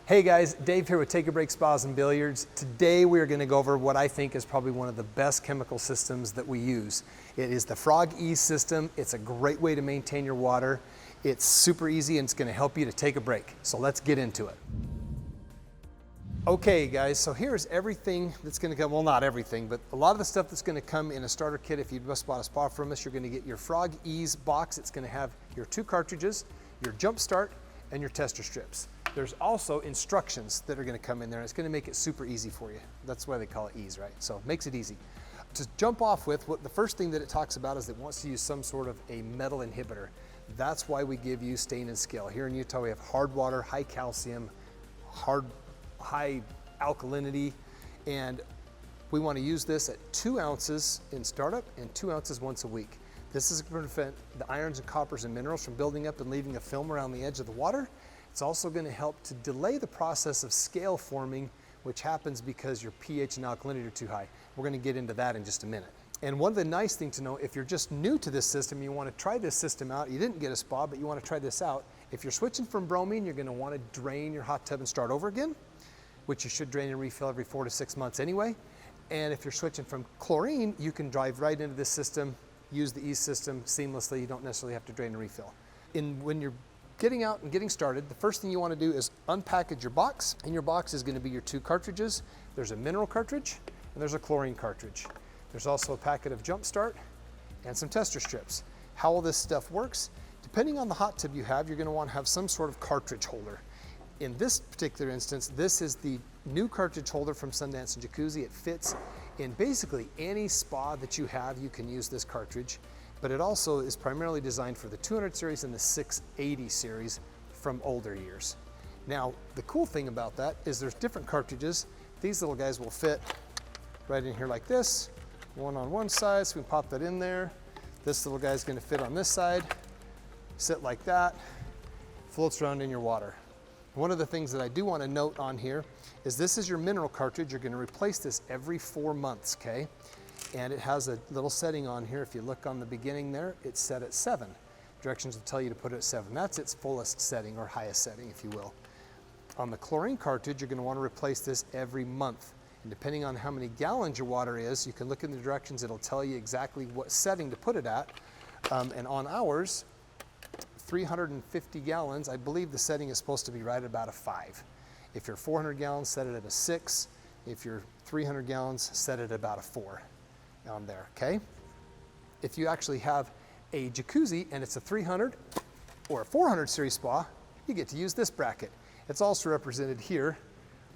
Hey guys, Dave here with Take a Break Spas and Billiards. Today we are going to go over what I think is probably one of the best chemical systems that we use. It is the Frog Ease system. It's a great way to maintain your water. It's super easy and it's going to help you to take a break. So let's get into it. Okay guys, so here's everything that's going to come, well not everything, but a lot of the stuff that's going to come in a starter kit. If you just bought a spa from us, you're going to get your Frog Ease box. It's going to have your 2 cartridges, your jump start, and your tester strips. There's also instructions that are going to come in there, and it's going to make it super easy for you. That's why they call it Ease, right? So it makes it easy. To jump off with, the first thing that it talks about is it wants to use some sort of a metal inhibitor. That's why we give you stain and scale. Here in Utah, we have hard water, high calcium, high alkalinity, and we want to use this at 2 ounces in startup and 2 ounces once a week. This is going to prevent the irons and coppers and minerals from building up and leaving a film around the edge of the water. It's also going to help to delay the process of scale forming, which happens because your pH and alkalinity are too high. We're going to get into that in just a minute. And one of the nice things to know, if you're just new to this system, you want to try this system out, you didn't get a spa, but you want to try this out. If you're switching from bromine, you're going to want to drain your hot tub and start over again, which you should drain and refill every 4 to 6 months anyway. And if you're switching from chlorine, you can drive right into this system, use the Ease system seamlessly. You don't necessarily have to drain and refill. When you're getting out and getting started, the first thing you want to do is unpackage your box. In your box is going to be your 2 cartridges. There's a mineral cartridge and there's a chlorine cartridge. There's also a packet of jump start and some tester strips. How all this stuff works, depending on the hot tub you have, you're going to want to have some sort of cartridge holder. In this particular instance, this is the new cartridge holder from Sundance and Jacuzzi. It fits in basically any spa that you have. You can use this cartridge, but it also is primarily designed for the 200 series and the 680 series from older years. Now, the cool thing about that is there's different cartridges. These little guys will fit right in here like this, one on one side, so we can pop that in there. This little guy is going to fit on this side, sit like that, floats around in your water. One of the things that I do want to note on here is this is your mineral cartridge. You're going to replace this every 4 months, okay? And it has a little setting on here. If you look on the beginning there, it's set at 7. Directions will tell you to put it at 7. That's its fullest setting, or highest setting, if you will. On the chlorine cartridge, you're going to want to replace this every month. And depending on how many gallons your water is, you can look in the directions. It'll tell you exactly what setting to put it at. And on ours, 350 gallons, I believe the setting is supposed to be right at about a 5. If you're 400 gallons, set it at a 6. If you're 300 gallons, set it at about a 4 on there, okay? If you actually have a jacuzzi and it's a 300 or a 400 series spa, you get to use this bracket. It's also represented here.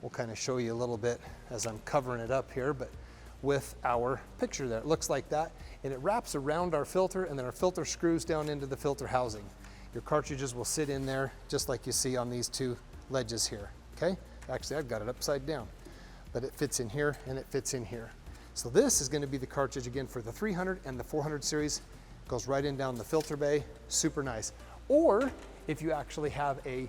We'll kind of show you a little bit as I'm covering it up here, but with our picture there. It looks like that, and it wraps around our filter, and then our filter screws down into the filter housing. Your cartridges will sit in there just like you see on these 2 ledges here, okay? Actually, I've got it upside down, but it fits in here and it fits in here. So this is going to be the cartridge again for the 300 and the 400 series. Goes right in down the filter bay, super nice. Or if you actually have a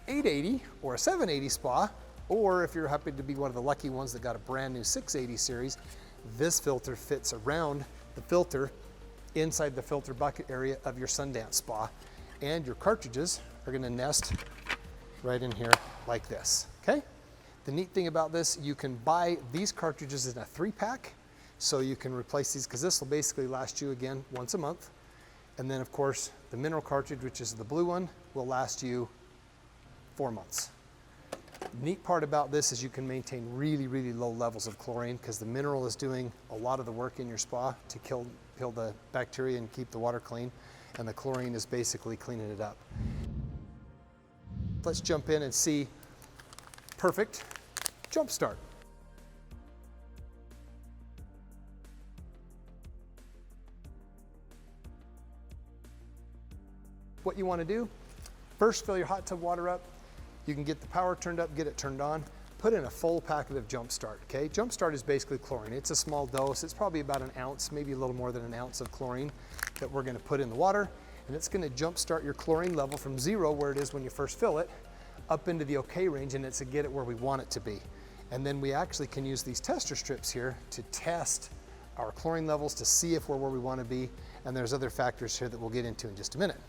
880 or a 780 spa, or if you're happy to be one of the lucky ones that got a brand new 680 series, this filter fits around the filter inside the filter bucket area of your Sundance spa. And your cartridges are going to nest right in here like this, okay? The neat thing about this, you can buy these cartridges in a 3-pack, so you can replace these, because this will basically last you again once a month. And then of course, the mineral cartridge, which is the blue one, will last you 4 months. The neat part about this is you can maintain really, really low levels of chlorine, because the mineral is doing a lot of the work in your spa to kill the bacteria and keep the water clean, and the chlorine is basically cleaning it up. Let's jump in and see perfect jump start. What you want to do, first fill your hot tub water up. You can get the power turned up, get it turned on. Put in a full packet of Jump Start, okay? Jump Start is basically chlorine. It's a small dose. It's probably about an ounce, maybe a little more than an ounce of chlorine that we're going to put in the water. And it's going to jump start your chlorine level from 0, where it is when you first fill it, up into the okay range, and it's to get it where we want it to be. And then we actually can use these tester strips here to test our chlorine levels to see if we're where we want to be. And there's other factors here that we'll get into in just a minute.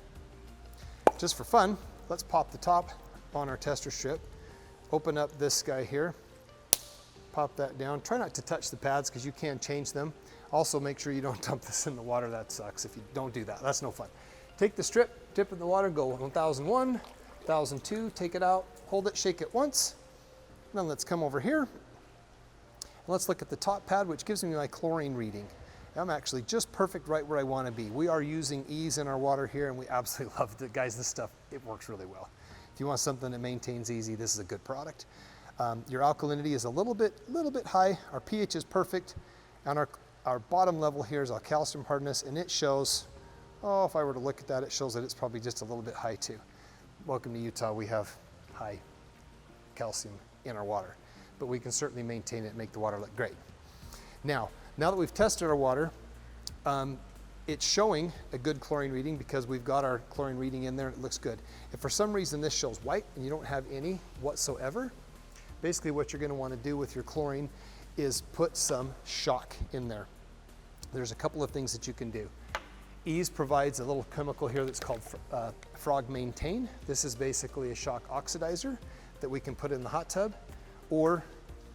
Just for fun, let's pop the top on our tester strip. open up this guy here, pop that down. Try not to touch the pads because you can change them. Also make sure you don't dump this in the water. That sucks if you don't do that. That's no fun. Take the strip, dip it in the water, go 1001, 1002, take it out, hold it, shake it once. And then let's come over here. And let's look at the top pad, which gives me my chlorine reading. I'm actually just perfect right where I want to be. We are using Ease in our water here, and we absolutely love it. Guys, this stuff, it works really well. If you want something that maintains easy, this is a good product. Your alkalinity is a little bit high. Our pH is perfect, and our bottom level here is our calcium hardness, and it shows, oh, if I were to look at that, it shows that it's probably just a little bit high too. Welcome to Utah. We have high calcium in our water, but we can certainly maintain it and make the water look great. Now that we've tested our water, it's showing a good chlorine reading because we've got our chlorine reading in there and it looks good. If for some reason this shows white and you don't have any whatsoever, basically what you're going to want to do with your chlorine is put some shock in there. There's a couple of things that you can do. Ease provides a little chemical here that's called Frog Maintain. This is basically a shock oxidizer that we can put in the hot tub, or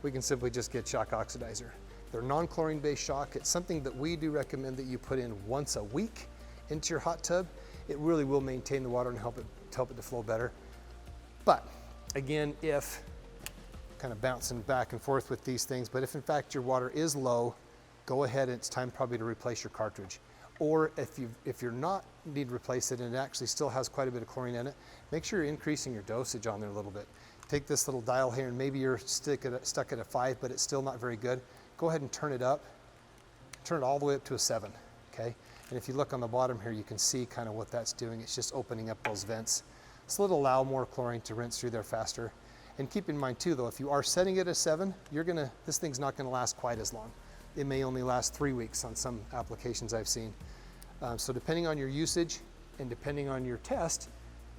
we can simply just get shock oxidizer. They're non-chlorine based shock. It's something that we do recommend that you put in once a week into your hot tub. It really will maintain the water and help it to flow better. But again, if kind of bouncing back and forth with these things, but if in fact your water is low, go ahead and it's time probably to replace your cartridge. Or if you're not need to replace it and it actually still has quite a bit of chlorine in it, make sure you're increasing your dosage on there a little bit. Take this little dial here and maybe you're stuck at a 5, but it's still not very good. Go ahead and turn it up, turn it all the way up to a 7, okay? And if you look on the bottom here, you can see kind of what that's doing. It's just opening up those vents. So it'll allow more chlorine to rinse through there faster. And keep in mind too, though, if you are setting it at 7, this thing's not gonna last quite as long. It may only last 3 weeks on some applications I've seen. So depending on your usage and depending on your test,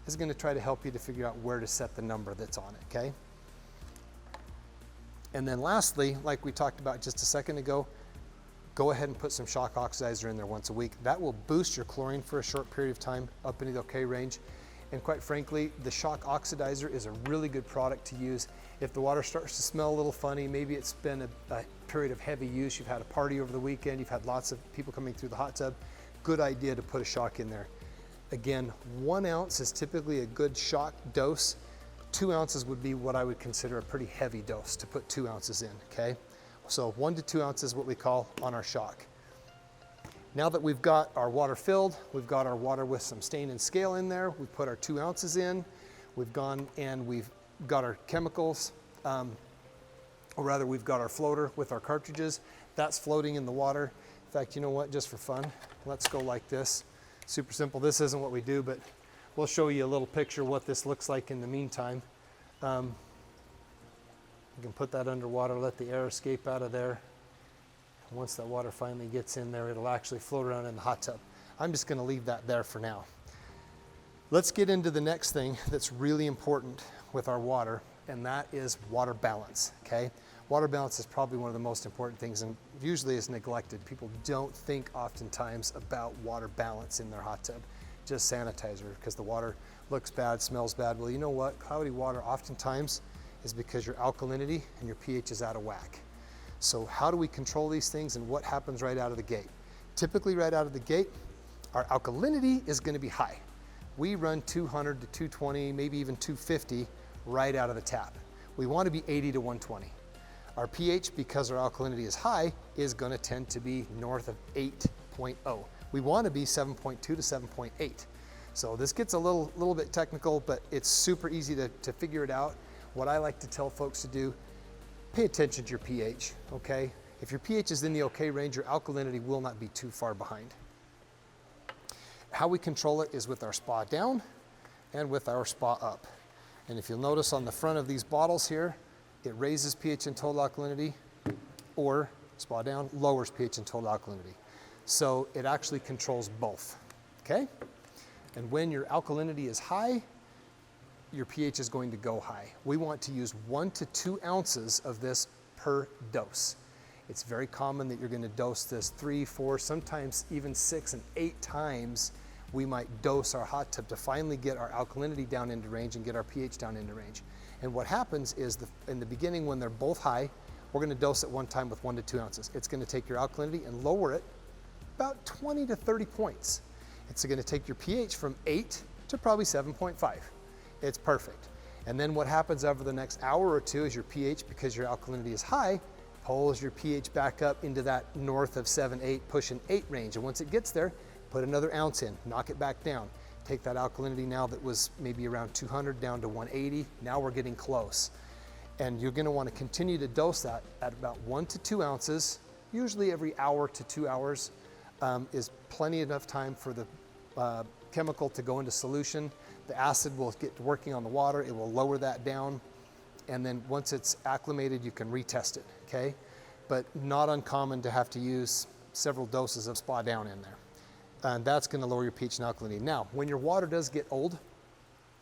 is gonna try to help you to figure out where to set the number that's on it, okay? And then lastly, like we talked about just a second ago, go ahead and put some shock oxidizer in there once a week. That will boost your chlorine for a short period of time up into the okay range. And quite frankly, the shock oxidizer is a really good product to use. If the water starts to smell a little funny, maybe it's been a period of heavy use, you've had a party over the weekend, you've had lots of people coming through the hot tub, good idea to put a shock in there. Again, 1 ounce is typically a good shock dose. 2 ounces would be what I would consider a pretty heavy dose to put 2 ounces in, okay? So 1 to 2 ounces is what we call on our shock. Now that we've got our water filled, we've got our water with some stain and scale in there, we've put our 2 ounces in, we've gone and we've got our chemicals, or rather we've got our floater with our cartridges. That's floating in the water. In fact, you know what, just for fun, let's go like this. Super simple, this isn't what we do, but we'll show you a little picture of what this looks like in the meantime. You can put that underwater, let the air escape out of there. Once that water finally gets in there, it'll actually float around in the hot tub. I'm just gonna leave that there for now. Let's get into the next thing that's really important with our water, and that is water balance, okay? Water balance is probably one of the most important things and usually is neglected. People don't think oftentimes about water balance in their hot tub, just sanitizer, because the water looks bad, smells bad. Well, you know what? Cloudy water oftentimes is because your alkalinity and your pH is out of whack. So how do we control these things and what happens right out of the gate? Typically right out of the gate, our alkalinity is gonna be high. We run 200 to 220, maybe even 250 right out of the tap. We wanna be 80 to 120. Our pH, because our alkalinity is high, is gonna tend to be north of 8.0. We wanna be 7.2 to 7.8. So this gets a little bit technical, but it's super easy to figure it out. What I like to tell folks to do, pay attention to your pH, okay? If your pH is in the okay range, your alkalinity will not be too far behind. How we control it is with our spa down and with our spa up. And if you'll notice on the front of these bottles here, it raises pH and total alkalinity, or spa down lowers pH and total alkalinity. So it actually controls both, okay? And when your alkalinity is high, your pH is going to go high. We want to use 1 to 2 ounces of this per dose. It's very common that you're going to dose this 3, 4, sometimes even 6 and 8 times. We might dose our hot tub to finally get our alkalinity down into range and get our pH down into range. And what happens is in the beginning when they're both high, we're going to dose at one time with 1 to 2 ounces. It's going to take your alkalinity and lower it about 20 to 30 points. It's going to take your pH from 8 to probably 7.5. It's perfect. And then what happens over the next hour or two is your pH, because your alkalinity is high, pulls your pH back up into that north of 7, 8, pushing 8 range. And once it gets there, put another ounce in, knock it back down. Take that alkalinity now that was maybe around 200 down to 180. Now we're getting close. And you're gonna wanna continue to dose that at about 1 to 2 ounces, usually every hour to 2 hours is plenty enough time for the chemical to go into solution. The acid will get to working on the water, it will lower that down, and then once it's acclimated, you can retest it, okay? But not uncommon to have to use several doses of spa down in there. And that's gonna lower your pH and alkalinity. Now, when your water does get old,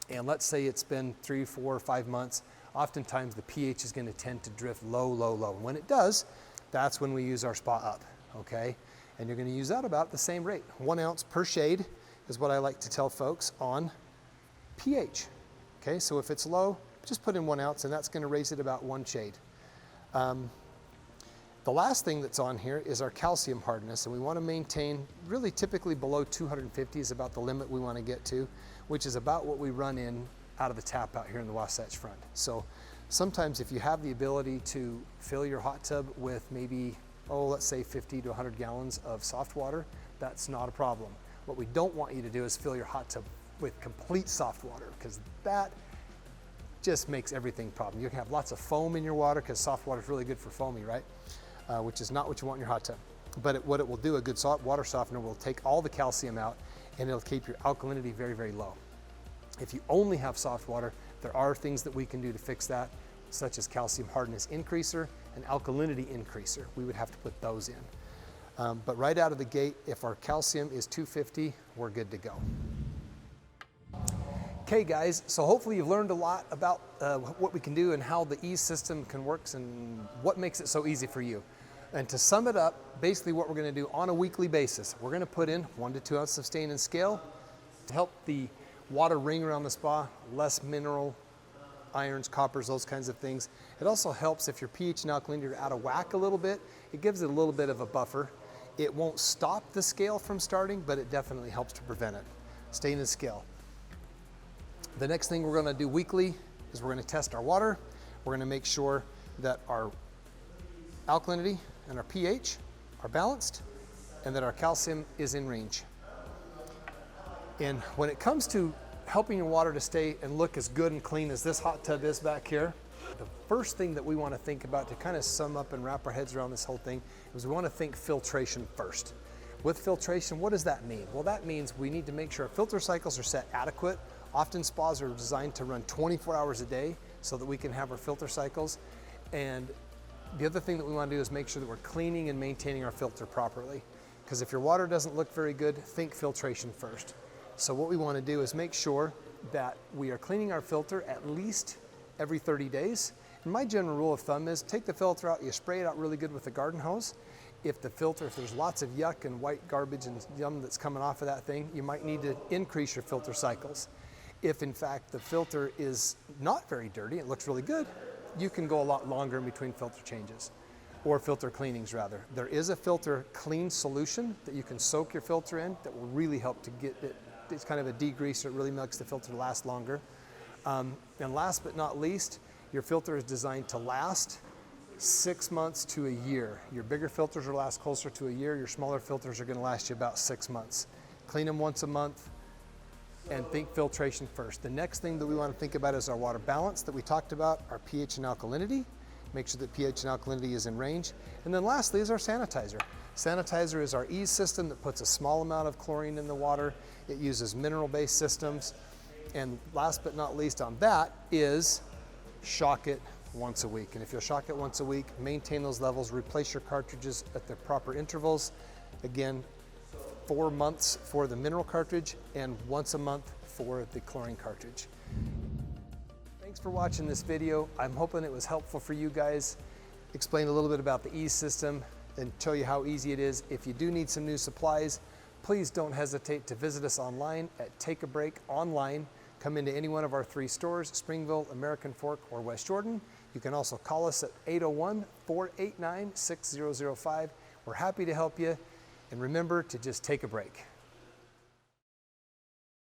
and let's say it's been 3, 4, 5 months, oftentimes the pH is gonna tend to drift low, low, low. When it does, that's when we use our spa up, okay? And you're gonna use that about the same rate. 1 ounce per shade is what I like to tell folks on pH, okay? So if it's low, just put in 1 ounce and that's gonna raise it about 1 shade. The last thing that's on here is our calcium hardness, and we wanna maintain really typically below 250 is about the limit we wanna get to, which is about what we run in out of the tap out here in the Wasatch Front. So sometimes if you have the ability to fill your hot tub with maybe, let's say 50 to 100 gallons of soft water, that's not a problem. What we don't want you to do is fill your hot tub with complete soft water, because that just makes everything a problem. You can have lots of foam in your water, because soft water is really good for foamy, right? Which is not what you want in your hot tub. But what it will do, a good water softener will take all the calcium out and it'll keep your alkalinity very, very low. If you only have soft water, there are things that we can do to fix that, such as calcium hardness increaser and alkalinity increaser. We would have to put those in. But right out of the gate, if our calcium is 250, we're good to go. Okay guys, so hopefully you've learned a lot about what we can do and how the ease system can work and what makes it so easy for you. And to sum it up, basically what we're gonna do on a weekly basis, we're gonna put in 1 to 2 ounces of stain and scale to help the water ring around the spa, less mineral, irons, coppers, those kinds of things. It also helps if your pH and alkalinity are out of whack a little bit, it gives it a little bit of a buffer. It won't stop the scale from starting, but it definitely helps to prevent it. Stain and scale. The next thing we're gonna do weekly is we're gonna test our water. We're gonna make sure that our alkalinity and our pH are balanced and that our calcium is in range. And when it comes to helping your water to stay and look as good and clean as this hot tub is back here, the first thing that we wanna think about to kind of sum up and wrap our heads around this whole thing is we wanna think filtration first. With filtration, what does that mean? Well, that means we need to make sure our filter cycles are set adequate. Often spas are designed to run 24 hours a day so that we can have our filter cycles. And the other thing that we want to do is make sure that we're cleaning and maintaining our filter properly. Because if your water doesn't look very good, think filtration first. So what we want to do is make sure that we are cleaning our filter at least every 30 days. And my general rule of thumb is take the filter out, you spray it out really good with a garden hose. If there's lots of yuck and white garbage and yum that's coming off of that thing, you might need to increase your filter cycles. If in fact the filter is not very dirty, it looks really good, you can go a lot longer in between filter changes, or filter cleanings rather. There is a filter clean solution that you can soak your filter in that will really help to get it. It's kind of a degreaser, it really makes the filter last longer. And last but not least, your filter is designed to last 6 months to a year. Your bigger filters will last closer to a year, your smaller filters are gonna last you about 6 months. Clean them once a month, and think filtration first. The next thing that we want to think about is our water balance that we talked about, our pH and alkalinity. Make sure that pH and alkalinity is in range. And then lastly is our sanitizer. Sanitizer is our ease system that puts a small amount of chlorine in the water. It uses mineral-based systems. And last but not least on that is shock it once a week. And if you'll shock it once a week, maintain those levels, replace your cartridges at the proper intervals. Again, 4 months for the mineral cartridge and once a month for the chlorine cartridge. Thanks for watching this video. I'm hoping it was helpful for you guys. Explain a little bit about the ease system and show you how easy it is. If you do need some new supplies, please don't hesitate to visit us online at Take a Break Online, come into any one of our 3 stores, Springville, American Fork, or West Jordan. You can also call us at 801-489-6005. We're happy to help you. And remember to just take a break.